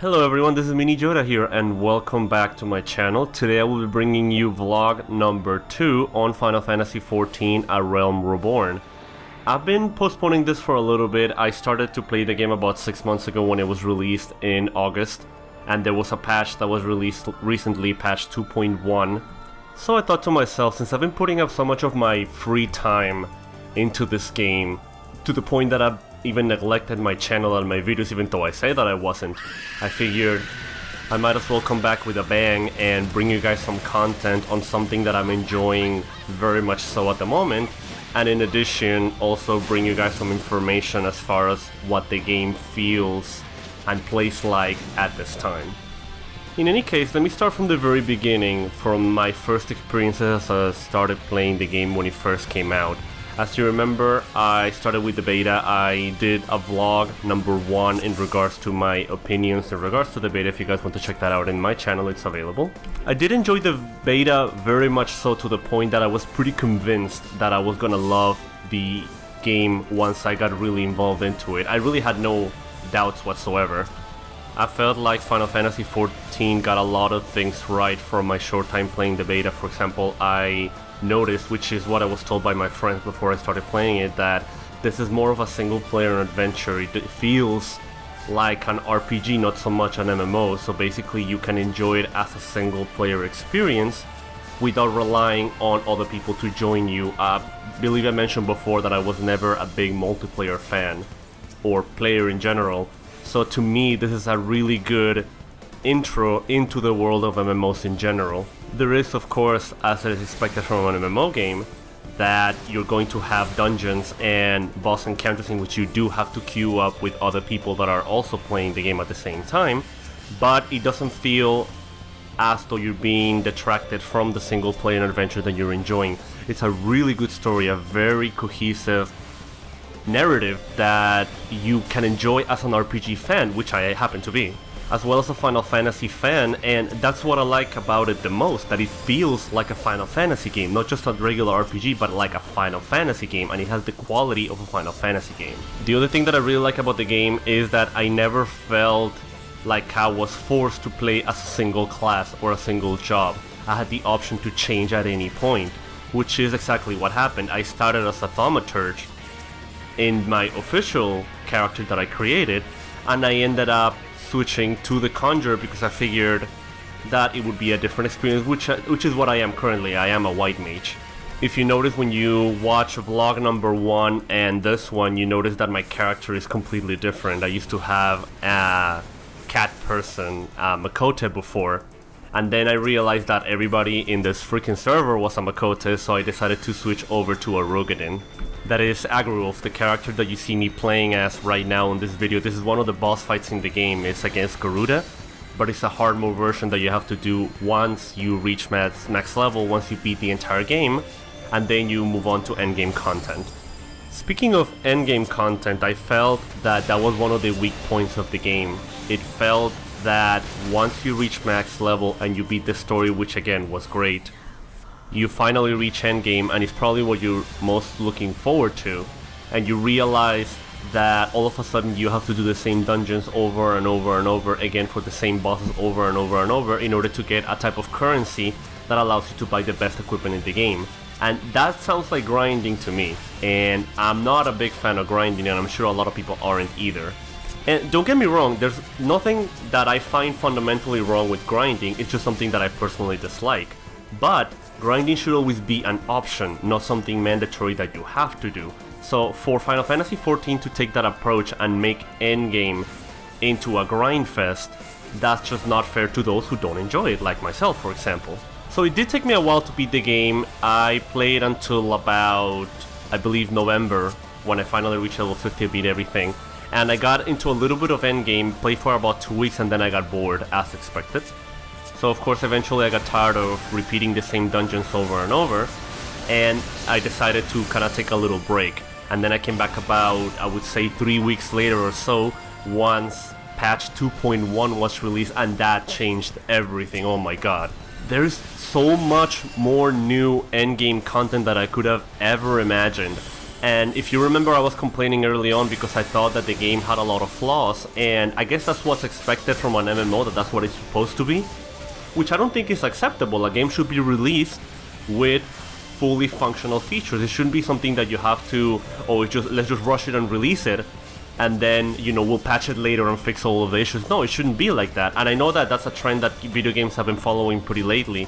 Hello everyone, this is Miqo'te here and welcome back to my channel. Today I will be bringing you vlog number 2 on Final Fantasy XIV A Realm Reborn. I've been postponing this for a little bit. I started to play the game about 6 months ago when it was released in August, and there was a patch that was released recently, patch 2.1. So I thought to myself, since I've been putting up so much of my free time into this game, to the point that I've even neglected my channel and my videos even though I say that I wasn't, I figured I might as well come back with a bang and bring you guys some content on something that I'm enjoying very much so at the moment, and in addition also bring you guys some information as far as what the game feels and plays like at this time. In any case, let me start from the very beginning, from my first experiences as I started playing the game when it first came out. As you remember, I started with the beta. I did a vlog number 1 in regards to my opinions in regards to the beta. If you guys want to check that out in my channel, it's available. I did enjoy the beta very much so, to the point that I was pretty convinced that I was gonna love the game once I got really involved into it. I really had no doubts whatsoever. I felt like Final Fantasy XIV got a lot of things right from my short time playing the beta. For example, I noticed, which is what I was told by my friends before I started playing it, that this is more of a single player adventure. It feels like an RPG, not so much an MMO, so basically you can enjoy it as a single player experience without relying on other people to join you. I believe I mentioned before that I was never a big multiplayer fan, or player in general, so to me this is a really good intro into the world of MMOs in general. There is, of course, as it is expected from an MMO game, that you're going to have dungeons and boss encounters in which you do have to queue up with other people that are also playing the game at the same time, but it doesn't feel as though you're being detracted from the single player adventure that you're enjoying. It's a really good story, a very cohesive narrative that you can enjoy as an RPG fan, which I happen to be, as well as a Final Fantasy fan, and that's what I like about it the most, that it feels like a Final Fantasy game, not just a regular RPG, but like a Final Fantasy game, and it has the quality of a Final Fantasy game. The other thing that I really like about the game is that I never felt like I was forced to play as a single class or a single job. I had the option to change at any point, which is exactly what happened. I started as a thaumaturge in my official character that I created, and I ended up switching to the Conjurer because I figured that it would be a different experience, which is what I am currently. I am a white mage. If you notice when you watch vlog number 1 and this one, you notice that my character is completely different. I used to have a cat person, Miqo'te, before, and then I realized that everybody in this freaking server was a Miqo'te, so I decided to switch over to a Rogadin. That is Agriwolf, the character that you see me playing as right now in this video. This is one of the boss fights in the game. It's against Garuda, but it's a hard mode version that you have to do once you reach max level, once you beat the entire game, and then you move on to endgame content. Speaking of endgame content, I felt that that was one of the weak points of the game. It felt that once you reach max level and you beat the story, which again was great, you finally reach endgame, and it's probably what you're most looking forward to, and you realize that all of a sudden you have to do the same dungeons over and over and over again for the same bosses over and over and over in order to get a type of currency that allows you to buy the best equipment in the game. And that sounds like grinding to me, and I'm not a big fan of grinding, and I'm sure a lot of people aren't either. And don't get me wrong, there's nothing that I find fundamentally wrong with grinding, it's just something that I personally dislike. But grinding should always be an option, not something mandatory that you have to do. So for Final Fantasy XIV to take that approach and make endgame into a grind fest, that's just not fair to those who don't enjoy it, like myself, for example. So it did take me a while to beat the game. I played until about, I believe, November, when I finally reached level 50, I beat everything. And I got into a little bit of endgame, played for about 2 weeks, and then I got bored, as expected. So of course eventually I got tired of repeating the same dungeons over and over, and I decided to kind of take a little break. And then I came back about, I would say, 3 weeks later or so, once patch 2.1 was released, and that changed everything. Oh my god. There's so much more new endgame content that I could have ever imagined. And if you remember, I was complaining early on because I thought that the game had a lot of flaws, and I guess that's what's expected from an MMO, that's what it's supposed to be, which I don't think is acceptable. A game should be released with fully functional features. It shouldn't be something that you have to, let's just rush it and release it, and then, we'll patch it later and fix all of the issues. No, it shouldn't be like that, and I know that that's a trend that video games have been following pretty lately,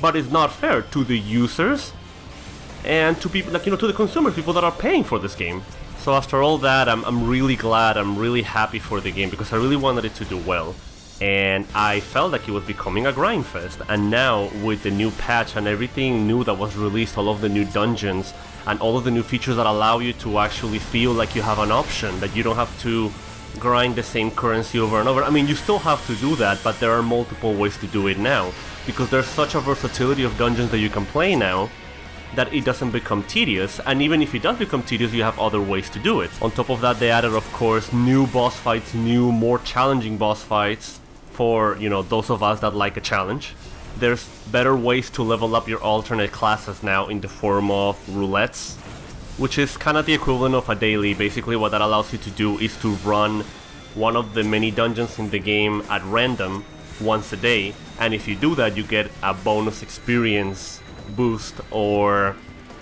but it's not fair to the users and to people, to the consumers, people that are paying for this game. So after all that, I'm really glad, I'm really happy for the game, because I really wanted it to do well. And I felt like it was becoming a grind fest. And now, with the new patch and everything new that was released, all of the new dungeons, and all of the new features that allow you to actually feel like you have an option, that you don't have to grind the same currency over and over. I mean, you still have to do that, but there are multiple ways to do it now, because there's such a versatility of dungeons that you can play now, that it doesn't become tedious, and even if it does become tedious, you have other ways to do it. On top of that, they added, of course, new boss fights, new, more challenging boss fights for, those of us that like a challenge. There's better ways to level up your alternate classes now in the form of roulettes, which is kind of the equivalent of a daily. Basically, what that allows you to do is to run one of the many dungeons in the game at random once a day, and if you do that, you get a bonus experience boost or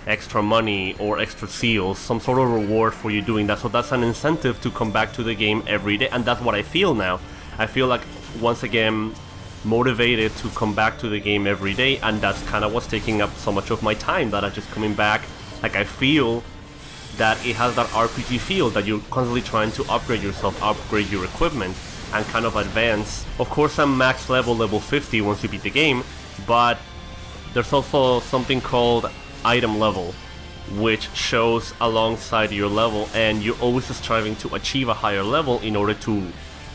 extra money or extra seals, some sort of reward for you doing that. So that's an incentive to come back to the game every day, and that's what I feel now. I feel like, once again, motivated to come back to the game every day, and that's kind of what's taking up so much of my time, that I'm just coming back. Like, I feel that it has that RPG feel, that you're constantly trying to upgrade yourself, upgrade your equipment, and kind of advance. Of course, I'm max level 50 once you beat the game, but there's also something called item level, which shows alongside your level, and you're always striving to achieve a higher level in order to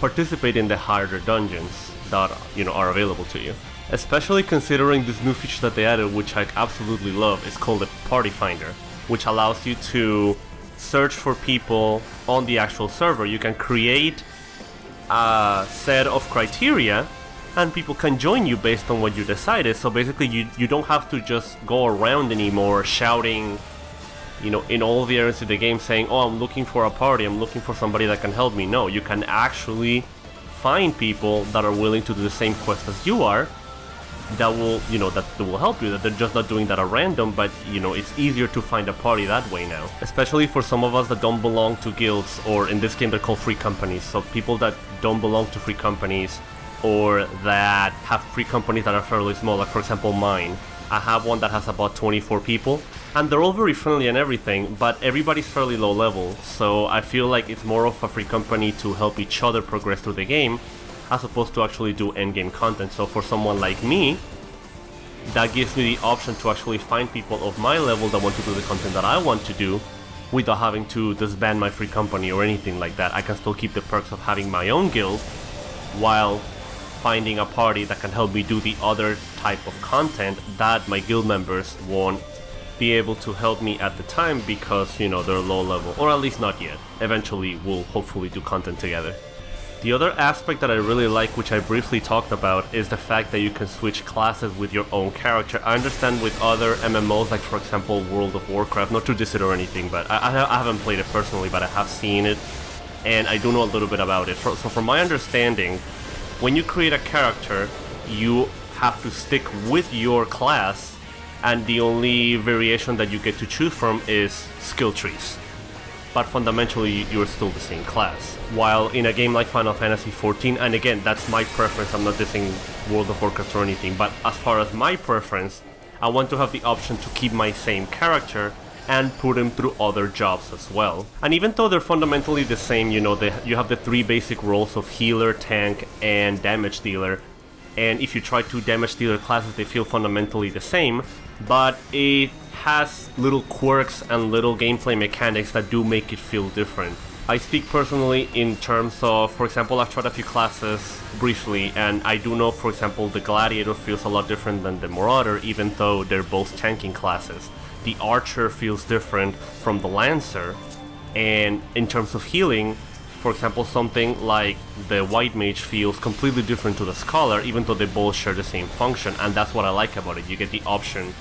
participate in the harder dungeons that are available to you. Especially considering this new feature that they added, which I absolutely love. It's called the Party Finder, which allows you to search for people on the actual server. You can create a set of criteria, and people can join you based on what you decided. So basically, you don't have to just go around anymore shouting, in all the areas of the game saying, oh, I'm looking for a party, I'm looking for somebody that can help me. No, you can actually find people that are willing to do the same quest as you are, that will, that will help you, that they're just not doing that at random, but, it's easier to find a party that way now. Especially for some of us that don't belong to guilds, or in this game they're called free companies. So people that don't belong to free companies, or that have free companies that are fairly small, like for example mine. I have one that has about 24 people, and they're all very friendly and everything, but everybody's fairly low level, so I feel like it's more of a free company to help each other progress through the game, as opposed to actually do endgame content. So for someone like me, that gives me the option to actually find people of my level that want to do the content that I want to do, without having to disband my free company or anything like that. I can still keep the perks of having my own guild, while finding a party that can help me do the other type of content that my guild members won't be able to help me at the time, because, they're low level, or at least not yet. Eventually, we'll hopefully do content together. The other aspect that I really like, which I briefly talked about, is the fact that you can switch classes with your own character. I understand with other MMOs, like for example World of Warcraft, not to diss it or anything, but I haven't played it personally, but I have seen it, and I do know a little bit about it. So from my understanding, when you create a character, you have to stick with your class, and the only variation that you get to choose from is skill trees. But fundamentally, you're still the same class. While in a game like Final Fantasy XIV, and again, that's my preference, I'm not dissing World of Warcraft or anything, but as far as my preference, I want to have the option to keep my same character and put him through other jobs as well. And even though they're fundamentally the same, you have the three basic roles of healer, tank, and damage dealer. And if you try two damage dealer classes, they feel fundamentally the same, but it has little quirks and little gameplay mechanics that do make it feel different. I speak personally in terms of, for example, I've tried a few classes briefly, and I do know, for example, the Gladiator feels a lot different than the Marauder, even though they're both tanking classes. The Archer feels different from the Lancer, and in terms of healing, for example, something like the White Mage feels completely different to the Scholar, even though they both share the same function, and that's what I like about it. You get the option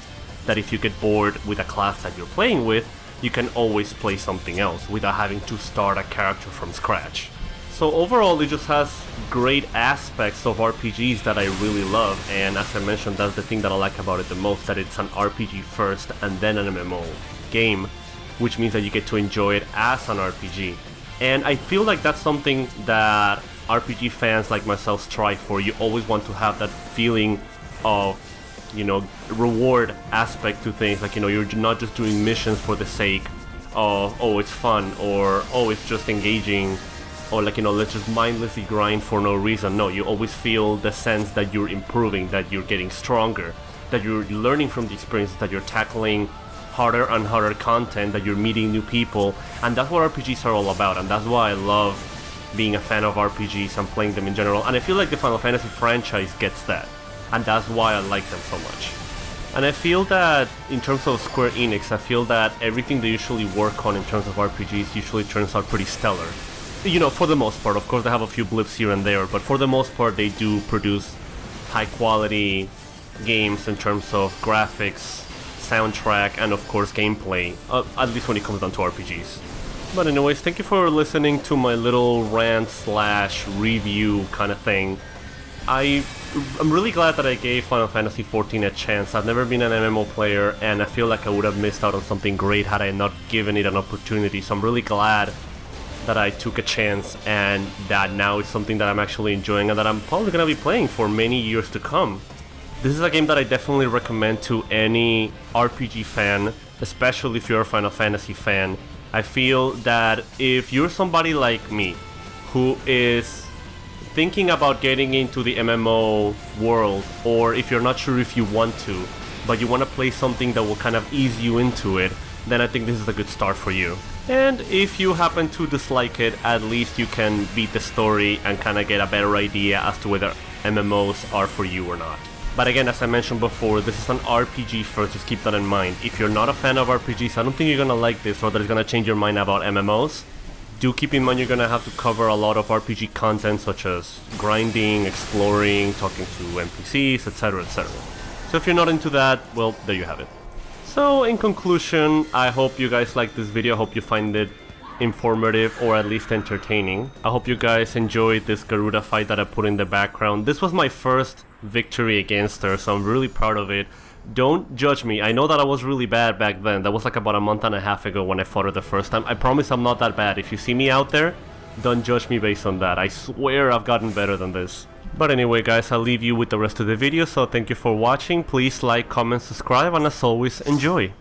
that if you get bored with a class that you're playing with, you can always play something else without having to start a character from scratch. So overall, it just has great aspects of RPGs that I really love, and as I mentioned, that's the thing that I like about it the most, that it's an RPG first and then an MMO game, which means that you get to enjoy it as an RPG. And I feel like that's something that RPG fans like myself strive for. You always want to have that feeling of, you know, reward aspect to things, like, you know, you're not just doing missions for the sake of, oh, it's fun, or oh, it's just engaging, or like, you know, let's just mindlessly grind for no reason. No, you always feel the sense that you're improving, that you're getting stronger, that you're learning from the experiences, that you're tackling harder and harder content, that you're meeting new people, and that's what RPGs are all about, and that's why I love being a fan of RPGs and playing them in general. And I feel like the Final Fantasy franchise gets that, and that's why I like them so much. And I feel that in terms of Square Enix, I feel that everything they usually work on in terms of RPGs usually turns out pretty stellar. You know, for the most part. Of course, they have a few blips here and there, but for the most part, they do produce high quality games in terms of graphics, soundtrack, and of course gameplay, at least when it comes down to RPGs. But anyways, thank you for listening to my little rant slash review kind of thing. I'm really glad that I gave Final Fantasy XIV a chance. I've never been an MMO player, and I feel like I would have missed out on something great had I not given it an opportunity, so I'm really glad that I took a chance, and that now it's something that I'm actually enjoying and that I'm probably going to be playing for many years to come. This is a game that I definitely recommend to any RPG fan, especially if you're a Final Fantasy fan. I feel that if you're somebody like me, who is thinking about getting into the MMO world, or if you're not sure if you want to, but you want to play something that will kind of ease you into it, then I think this is a good start for you. And if you happen to dislike it, at least you can beat the story and kind of get a better idea as to whether MMOs are for you or not. But again, as I mentioned before, this is an RPG first, just keep that in mind. If you're not a fan of RPGs, I don't think you're gonna like this, or that it's gonna change your mind about MMOs. Do keep in mind you're gonna have to cover a lot of RPG content, such as grinding, exploring, talking to NPCs, etc, etc. So if you're not into that, well, there you have it. So in conclusion, I hope you guys liked this video. I hope you find it informative, or at least entertaining. I hope you guys enjoyed this Garuda fight that I put in the background. This was my first victory against her, so I'm really proud of it. Don't judge me. I know that I was really bad back then. That was like about a month and a half ago when I fought her the first time. I promise I'm not that bad. If you see me out there, don't judge me based on that. I swear I've gotten better than this. But anyway guys, I'll leave you with the rest of the video, so thank you for watching. Please like, comment, subscribe, and as always, enjoy!